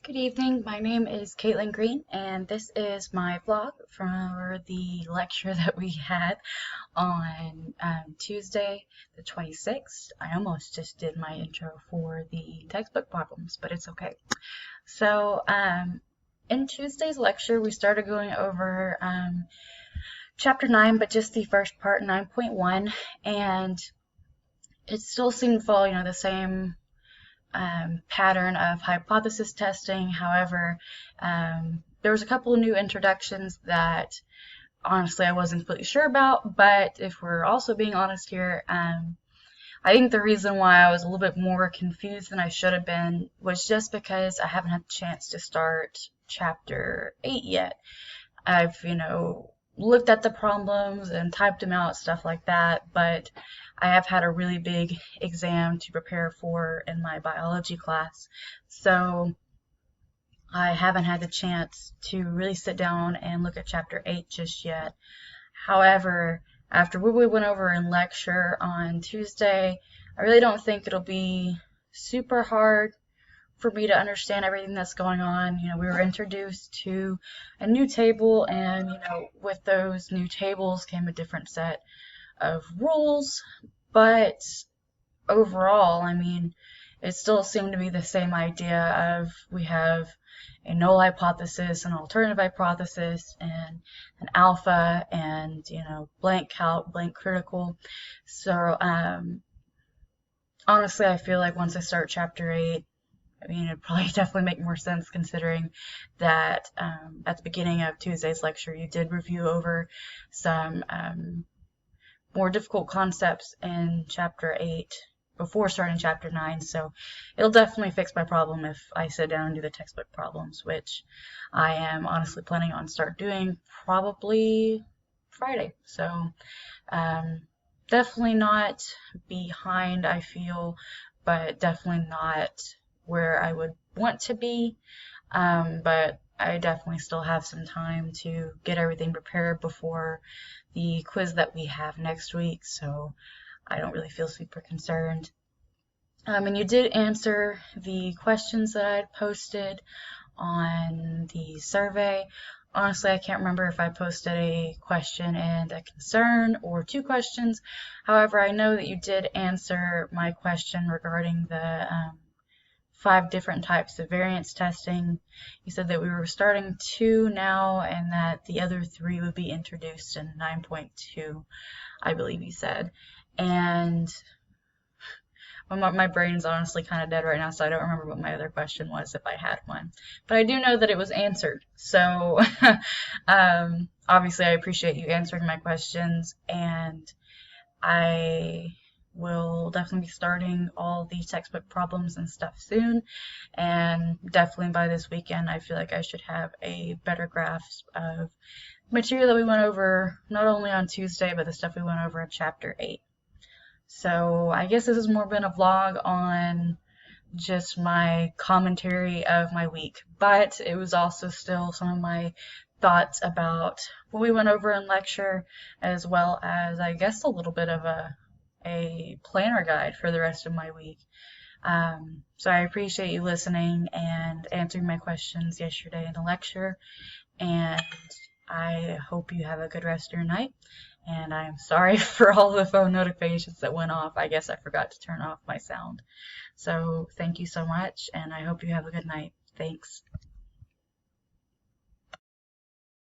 Good evening. My name is Caitlin Green, and this is my vlog for the lecture that we had on Tuesday, the 26th. I almost just did my intro for the textbook problems, but it's okay. So, in Tuesday's lecture, we started going over Chapter 9, but just the first part, 9.1, and it still seemed to follow, the same pattern of hypothesis testing. However, there was a couple of new introductions that honestly I wasn't completely sure about, but if we're also being honest here, I think the reason why I was a little bit more confused than I should have been was just because I haven't had the chance to start chapter 8 yet. I've, looked at the problems and typed them out, stuff like that, but I have had a really big exam to prepare for in my biology class, so I haven't had the chance to really sit down and look at chapter 8 just yet. However, after what we went over in lecture on Tuesday, I really don't think it'll be super hard for me to understand everything that's going on. We were introduced to a new table, and with those new tables came a different set of rules, but overall, it still seemed to be the same idea of we have a null hypothesis, an alternative hypothesis, and an alpha, and blank count, blank critical. So honestly, I feel like once I start chapter 8, it'd probably definitely make more sense considering that at the beginning of Tuesday's lecture, you did review over some more difficult concepts in chapter 8 before starting chapter 9, so it'll definitely fix my problem if I sit down and do the textbook problems, which I am honestly planning on start doing probably Friday. So definitely not behind, I feel, but definitely not where I would want to be, but I definitely still have some time to get everything prepared before the quiz that we have next week, so I don't really feel super concerned. And you did answer the questions that I had posted on the survey. Honestly, I can't remember if I posted a question and a concern or two questions. However, I know that you did answer my question regarding the 5 different types of variance testing. You said that we were starting 2 now and that the other 3 would be introduced in 9.2, I believe you said. And my brain's honestly kind of dead right now, so I don't remember what my other question was if I had one. But I do know that it was answered. So obviously I appreciate you answering my questions, and I will definitely be starting all the textbook problems and stuff soon, and definitely by this weekend I feel like I should have a better grasp of material that we went over not only on Tuesday but the stuff we went over in chapter 8. So I guess this has more been a vlog on just my commentary of my week, but it was also still some of my thoughts about what we went over in lecture, as well as I guess a little bit of a planner guide for the rest of my week. So I appreciate you listening and answering my questions yesterday in the lecture, and I hope you have a good rest of your night. And I'm sorry for all the phone notifications that went off. I guess I forgot to turn off my sound. So thank you so much, and I hope you have a good night. Thanks.